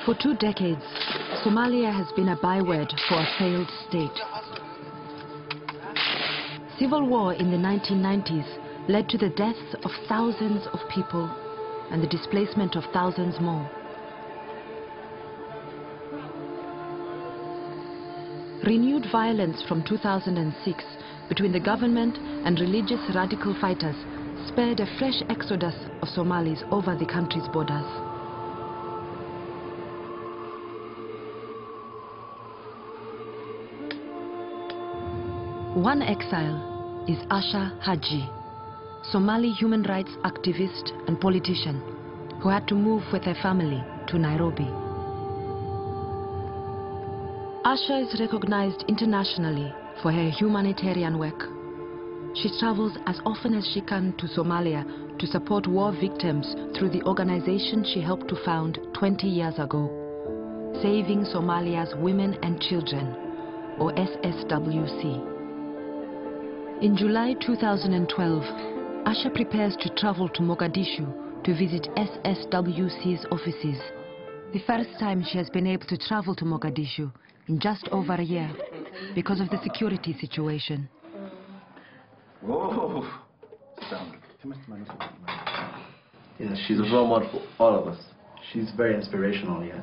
For 2 decades, Somalia has been a byword for a failed state. Civil war in the 1990s led to the deaths of thousands of people and the displacement of thousands more. Renewed violence from 2006 between the government and religious radical fighters spurred a fresh exodus of Somalis over the country's borders. One exile is Asha Haji, Somali human rights activist and politician who had to move with her family to Nairobi. Asha is recognized internationally for her humanitarian work. She travels as often as she can to Somalia to support war victims through the organization she helped to found 20 years ago, Saving Somalia's Women and Children, or SSWC. In July 2012, Asha prepares to travel to Mogadishu to visit SSWC's offices. The first time she has been able to travel to Mogadishu in just over a year because of the security situation. Whoa. Yeah, she's a role model for all of us. She's very inspirational, yeah.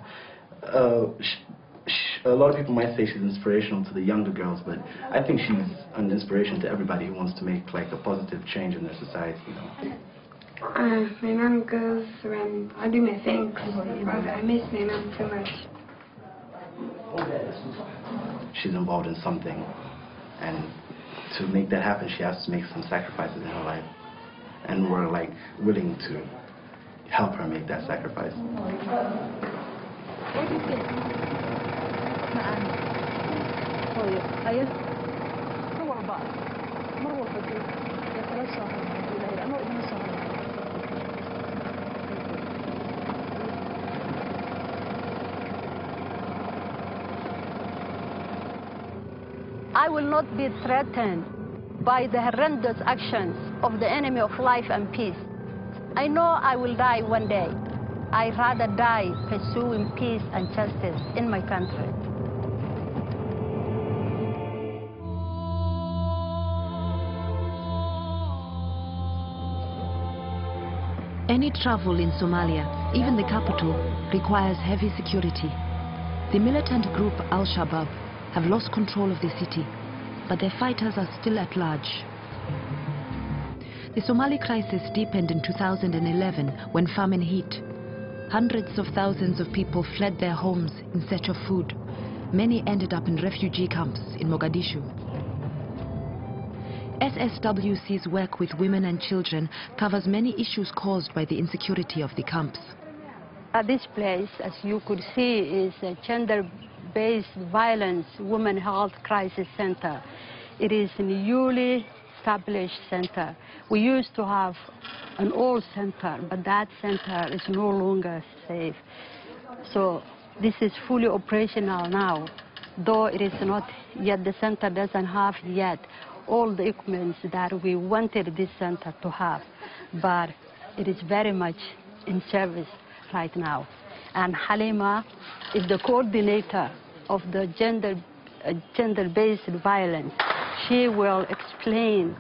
A lot of people might say she's inspirational to the younger girls, but I think she's an inspiration to everybody who wants to make like a positive change in their society, you know. My mom goes when I do my things. I miss my mom so much. She's involved in something, and to make that happen, she has to make some sacrifices in her life, and we're like willing to help her make that sacrifice. What do you think? I will not be threatened by the horrendous actions of the enemy of life and peace. I know I will die one day. I'd rather die pursuing peace and justice in my country. Any travel in Somalia, even the capital, requires heavy security. The militant group Al-Shabaab have lost control of the city, but their fighters are still at large. The Somali crisis deepened in 2011 when famine hit. Hundreds of thousands of people fled their homes in search of food. Many ended up in refugee camps in Mogadishu. SSWC's work with women and children covers many issues caused by the insecurity of the camps. This place, as you could see, is a gender-based violence women health crisis center. It is a newly established center. We used to have an old center, but that center is no longer safe. So this is fully operational now, though it is not yet, the center doesn't have yet all the equipment that we wanted this center to have, but it is very much in service right now. And Halima is the coordinator of the gender-based violence. She will explain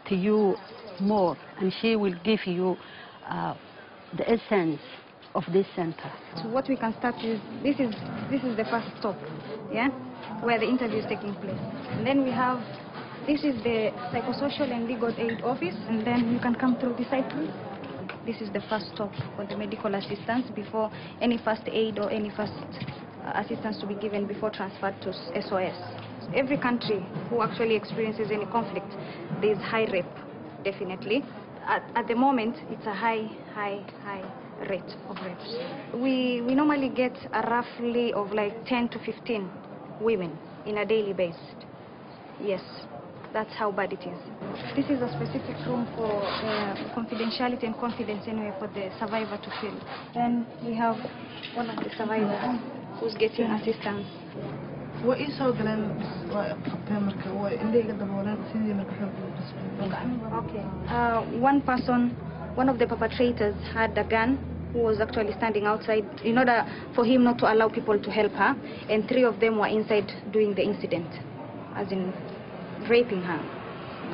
to you more, and she will give you the essence of this center. So what we can start is, this is the first stop, yeah, where the interview is taking place. And then we have, this is the psychosocial and legal aid office, and then you can come through this side, please. This is the first stop for the medical assistance before any first aid or any first assistance to be given before transferred to SOS. Every country who actually experiences any conflict, there's high rape, definitely. At the moment, it's a high rate of rapes. We normally get a roughly of like 10 to 15 women in a daily basis. Yes, that's how bad it is. This is a specific room for confidentiality and confidence anyway for the survivor to feel. Then we have one of the survivors who's getting assistance. Okay. One person, one of the perpetrators had a gun who was actually standing outside in order for him not to allow people to help her, and 3 of them were inside doing the incident, as in raping her.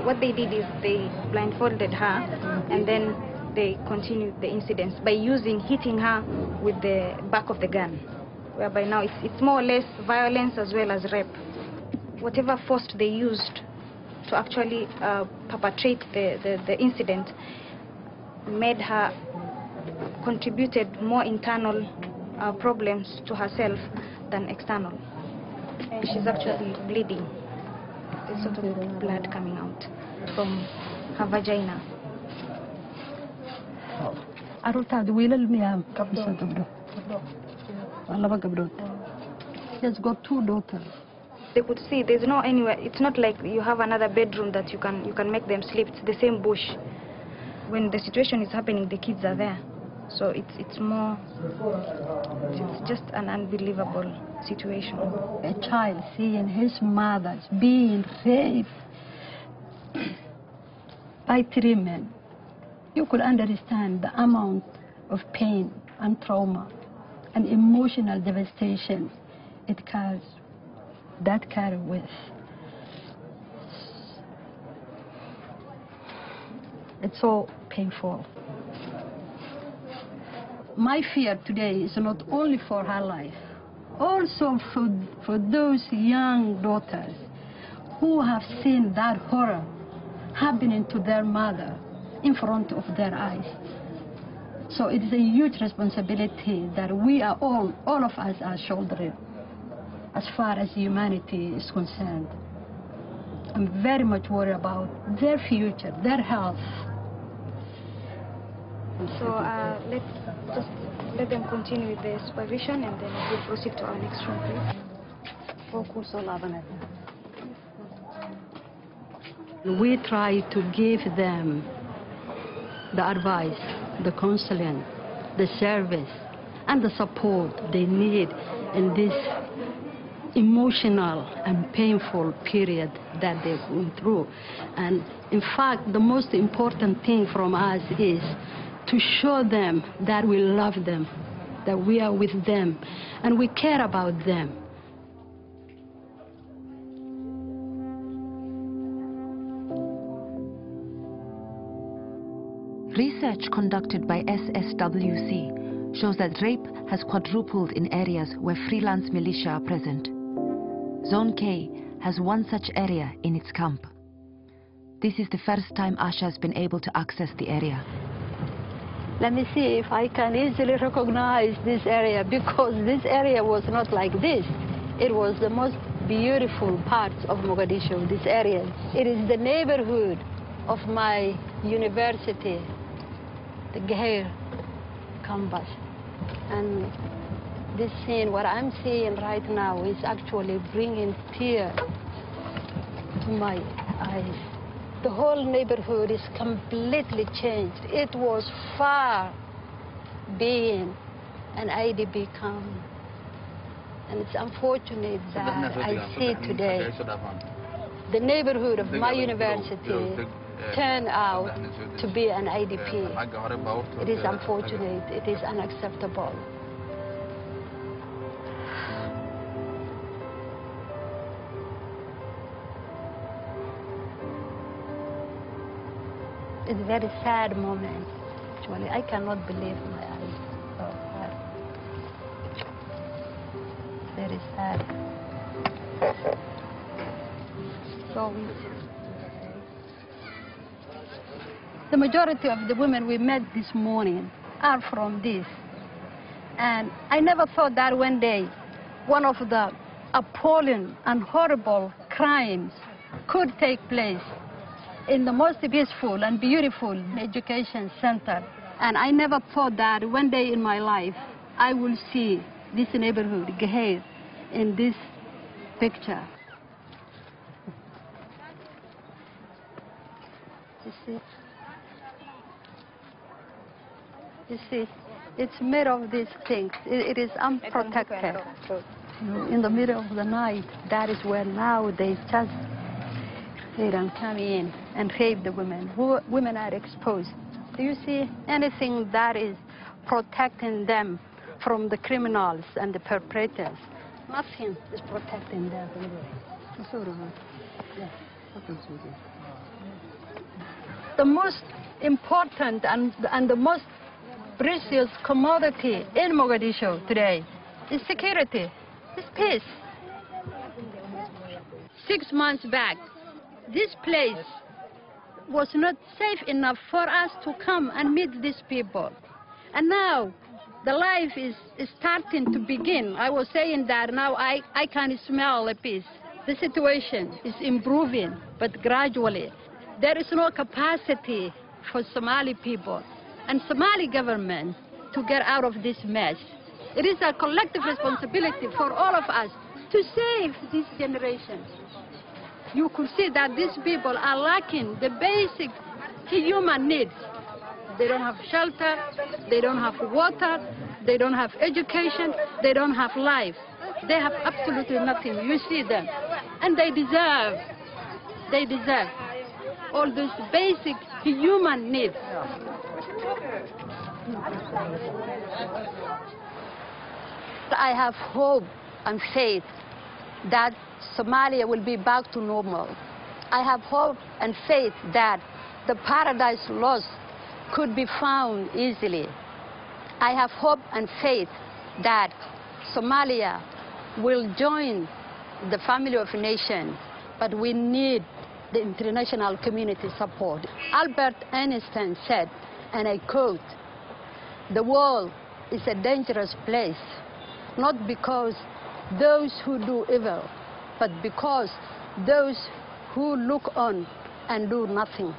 What they did is they blindfolded her, and then they continued the incidents by hitting her with the back of the gun, whereby now it's more or less violence as well as rape. Whatever force they used to actually perpetrate the incident made her contributed more internal problems to herself than external. And she's actually bleeding. There's sort of blood coming out from her vagina. She has got 2 daughters. They could see there's no anywhere. It's not like you have another bedroom that you can make them sleep. It's the same bush. When the situation is happening, the kids are there. So it's just an unbelievable situation. A child seeing his mother being raped by 3 men, you could understand the amount of pain and trauma and emotional devastation it carries with. It's so painful. My fear today is not only for her life, also for those young daughters who have seen that horror happening to their mother in front of their eyes. So it is a huge responsibility that we are all of us are shouldering as far as humanity is concerned. I'm very much worried about their future, their health. So let's just let them continue with the supervision, and then we'll proceed to our next room, please. We try to give them the advice, the counseling, the service, and the support they need in this emotional and painful period that they're going through. And in fact, the most important thing from us is to show them that we love them, that we are with them, and we care about them. Research conducted by SSWC shows that rape has quadrupled in areas where freelance militia are present. Zone K has one such area in its camp. This is the first time Asha has been able to access the area. Let me see if I can easily recognize this area, because this area was not like this. It was the most beautiful part of Mogadishu, this area. It is the neighborhood of my university, the Jazeera campus. And this scene, what I'm seeing right now, is actually bringing tears to my eyes. The whole neighborhood is completely changed. It was far being an IDP camp. And it's unfortunate that I see today the neighborhood of my university turned out to be an IDP. It is unfortunate. It is unacceptable. It's a very sad moment, actually. I cannot believe my eyes. Very sad. So the majority of the women we met this morning are from this. And I never thought that one day one of the appalling and horrible crimes could take place in the most peaceful and beautiful education center. And I never thought that one day in my life I will see this neighborhood, Jazeera, in this picture. You see, it's made of these things. It is unprotected. In the middle of the night, that is where now they just come in and rape the women. Women are exposed. Do you see anything that is protecting them from the criminals and the perpetrators. Nothing is protecting them. The most important and the most precious commodity in Mogadishu today is security, is peace. 6 months back, this place was not safe enough for us to come and meet these people. And now the life is starting to begin. I was saying that now I can smell a peace. The situation is improving, but gradually. There is no capacity for Somali people and Somali government to get out of this mess. It is a collective responsibility for all of us to save this generation. You could see that these people are lacking the basic human needs. They don't have shelter, they don't have water, they don't have education, they don't have life. They have absolutely nothing. You see them. And they deserve all those basic human needs. I have hope and faith that Somalia will be back to normal. I have hope and faith that the paradise lost could be found easily. I have hope and faith that Somalia will join the family of nations, but we need the international community support. Albert Einstein said, and I quote, "The world is a dangerous place, not because those who do evil, but because those who look on and do nothing."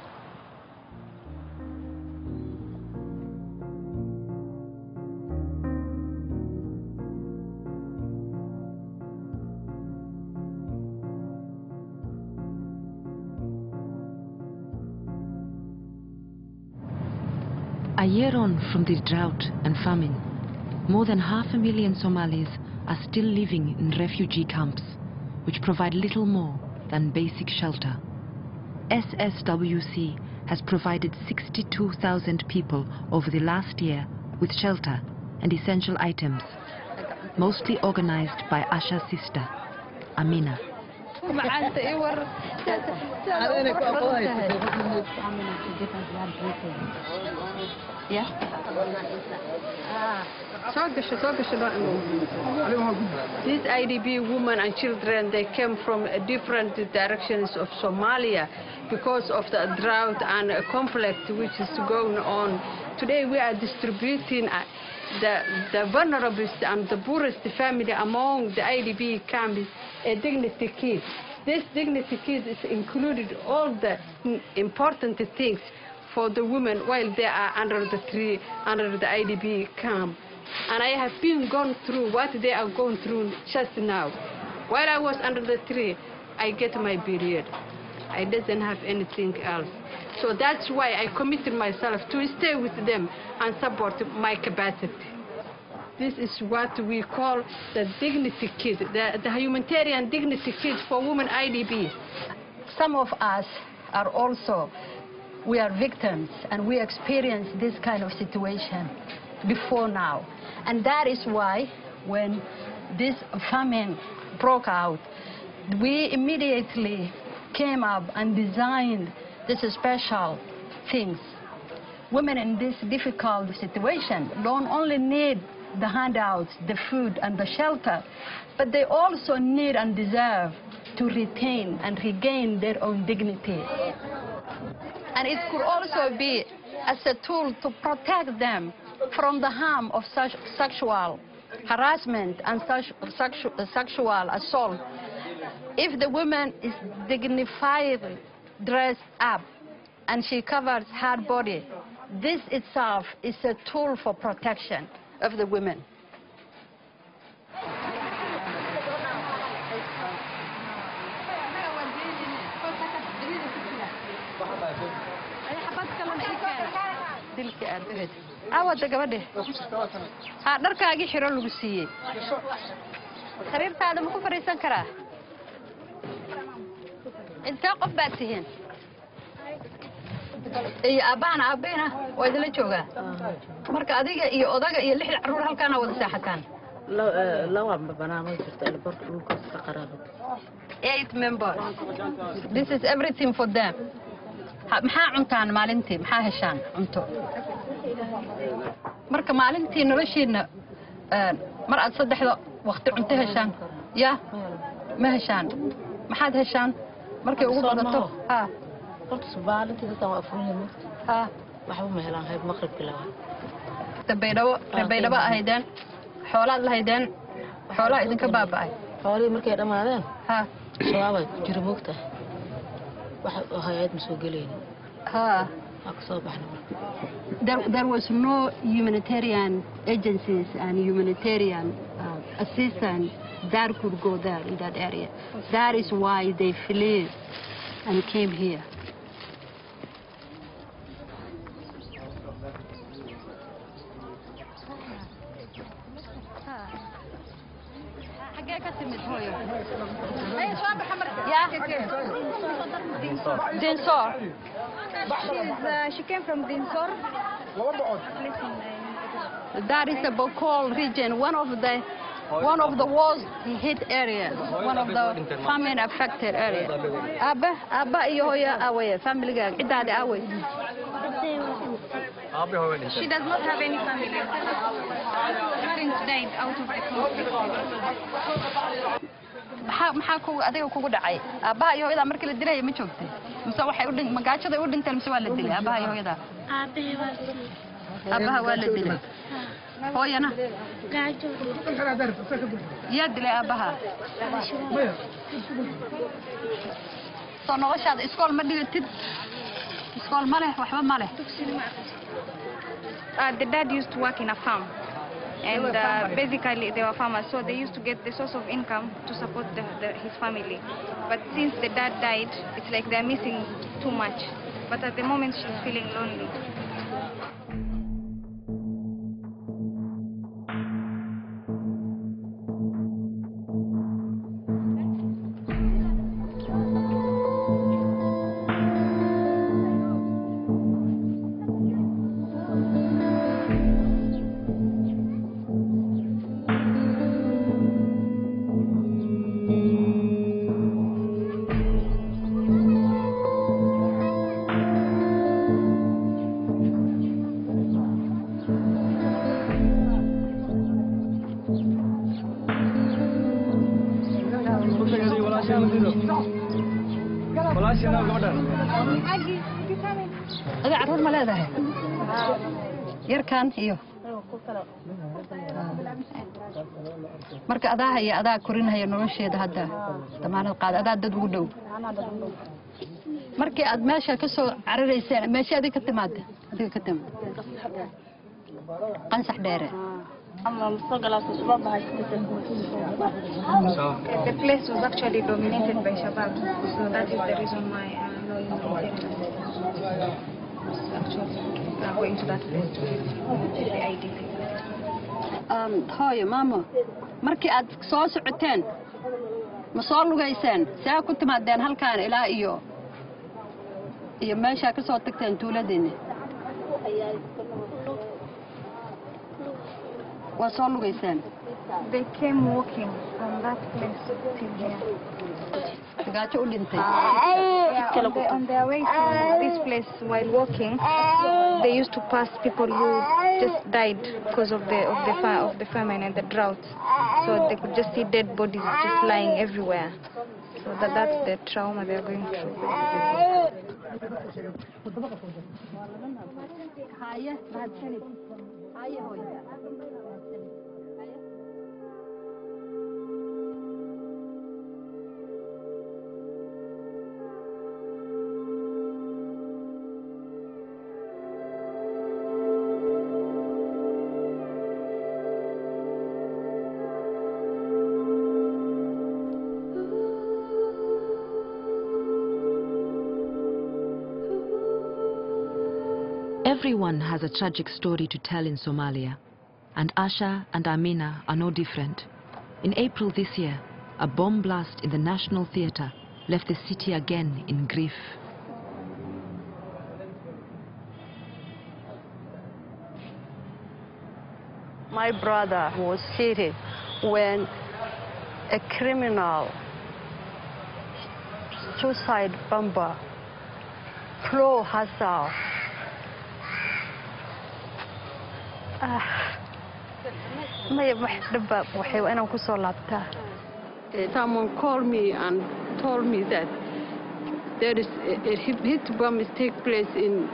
A year on from the drought and famine, more than 500,000 Somalis are still living in refugee camps, which provide little more than basic shelter. SSWC has provided 62,000 people over the last year with shelter and essential items, mostly organized by Asha's sister, Amina. Yeah? These IDP women and children, they came from different directions of Somalia because of the drought and conflict which is going on. Today we are distributing the vulnerable and the poorest family among the IDP camps a dignity kit. This dignity kit is included all the important things for the women while they are under the tree, under the IDP camp. And I have been gone through what they are going through just now. While I was under the tree, I get my period. I didn't have anything else. So that's why I committed myself to stay with them and support my capacity. This is what we call the dignity kit, the humanitarian dignity kit for women IDP. Some of us are also, we are victims and we experience this kind of situation before now. And that is why when this famine broke out, we immediately came up and designed these special things. Women in this difficult situation don't only need the handouts, the food and the shelter, but they also need and deserve to retain and regain their own dignity. And it could also be as a tool to protect them from the harm of such sexual harassment and sexual assault. If the woman is dignified, dressed up, and she covers her body, this itself is a tool for protection of the women. awada gabadhe dharkaagi xiro lagu siiyey sariirtaada ma ku fariisan karaa intee qof baad tihiin iyo aabbaana aabbeena waa idinla joogaa marka adiga iyo odaga iyo 6 carruur halkaana wada seexataan lawa barnaamij jirta elborka dhulka ka qaraabo 8 members this is everything for them maxaa cuntaan maalintii maxaa heshaan cunto marka maalintii noloshiina mar aad 3 waqti cunto heshaan ya ma heshaan maxaad heshaan markay ugu badato qofka maalintii dadka waa afuriyeen waxba ma helaan hayb maqribka lawa tabeydabo ahaydeen xoolaad lahaydeen xoolaa idinka baaba'ay xoolii markay dhamaadeen shabaab jiro moogta waxa hay'ad masoo galeen aksoo baxna there was no humanitarian agencies and humanitarian assistance that could go there in that area. That is why they fled and came here. Dinsor. She came from Dinsor. That is a Bokol region, one of the worst hit areas, one of the famine affected areas. Abba iyo hooyo away, family ga cidaada away. She does not have any family. Her parents died out of the conflict. maxaa adiga kugu dhacay aabbaha iyo hooyada markii la dilay ma joogtay mise waxay u dhinteen magaajada u dhinteen mise waa la dilay aabbaha iyo hooyada aabbaha waa la dilay hooyana gaajo yaa dilay aabbaha soo noloshaada iskool ma dhigatid iskool ma leh waxba ma leh The dad used to work in a farm. And basically they were farmers, so they used to get the source of income to support his family. But since the dad died, it's like they're missing too much. But at the moment she's feeling lonely. Ada carruur ma leedahay yarkan iyo marka adaa korinaya nolosheeda hadda damaanad qaad adaa dad ugu dhow markii aad meesha ka soo cararayseen meesha adiga ka timaad qansax dheere The place was actually dominated by Shabab, so that is the reason why no humanitarian actually going to that place to the IDP. Hooyo maamo markii aad soo socoteen ma soo lugayseen saa ku timaadeen halkaan ilaa iyo meesha ka soo tagteen tuuladeenna waa soo lugayseen They came walking from that place till here. gaajo u dhintay On their way to this place while walking, they used to pass people who just died because of the famine and the drought. So they could just see dead bodies just lying everywhere. So that's the trauma they are going through. Everyone has a tragic story to tell in Somalia, and Asha and Amina are no different. In April this year, a bomb blast in the National Theatre left the city again in grief. My brother was seated when a criminal suicide bomber flew herself. Someone called me and told me that there is a hit bomb take place in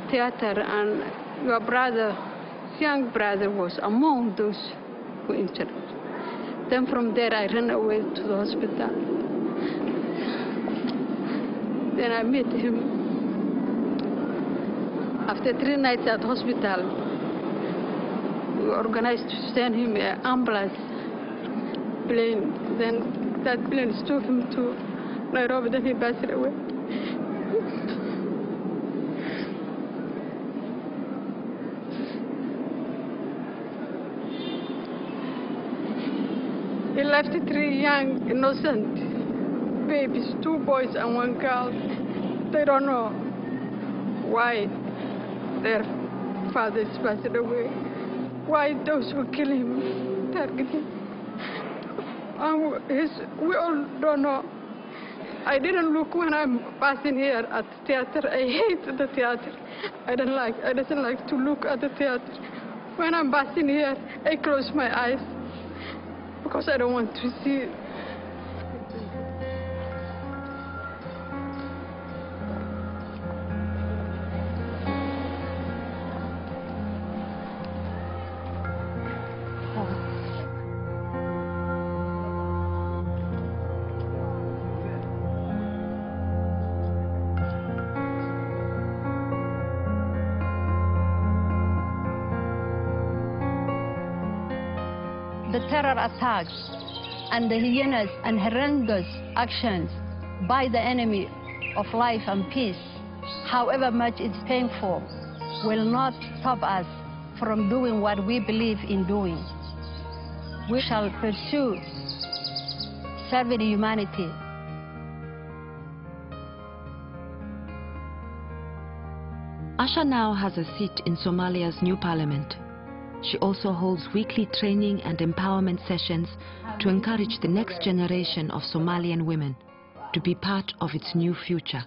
theater, and your brother, young brother, was among those who injured. Then from there I ran away to the hospital. Then I met him. After 3 nights at hospital, we organized to send him an ambulance plane. Then that plane took him to Nairobi, then he passed away. He left 3 young, innocent babies, 2 boys and 1 girl. They don't know why their fathers passed away, why those who kill him target him. We all don't know. I didn't look when I'm passing here at the theater. I hate the theater. I don't like to look at the theater. When I'm passing here, I close my eyes because I don't want to see. The terror attacks and the heinous and horrendous actions by the enemy of life and peace, however much it's painful, will not stop us from doing what we believe in doing. We shall pursue serving humanity. Asha now has a seat in Somalia's new parliament. She also holds weekly training and empowerment sessions to encourage the next generation of Somalian women to be part of its new future.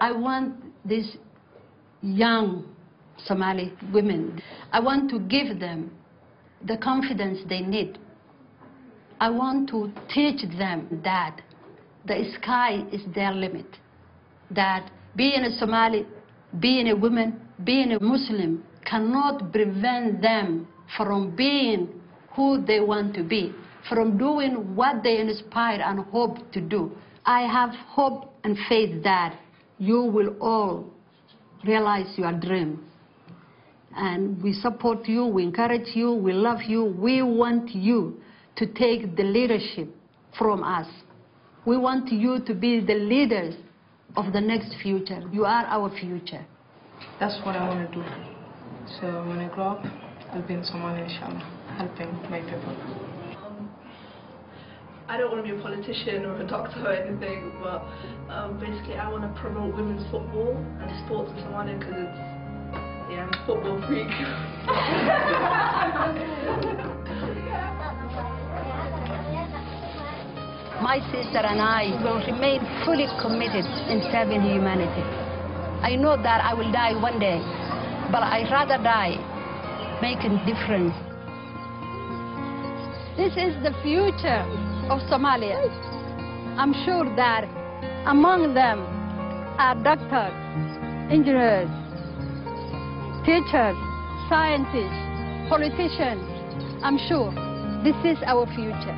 I want these young Somali women, I want to give them the confidence they need. I want to teach them that the sky is their limit, that being a Somali, being a woman, being a Muslim cannot prevent them from being who they want to be, from doing what they inspire and hope to do. I have hope and faith that you will all realize your dream. And we support you, we encourage you, we love you. We want you to take the leadership from us. We want you to be the leaders of the next future. You are our future. That's what I want to do. So when I grow up, I'll be in Somalia, inshallah, helping my people. I don't want to be a politician or a doctor or anything, but basically I want to promote women's football and sports in Somalia because I'm a football freak. My sister and I will remain fully committed in serving humanity. I know that I will die one day, but I'd rather die making a difference. This is the future of Somalia. I'm sure that among them are doctors, engineers, teachers, scientists, politicians. I'm sure this is our future.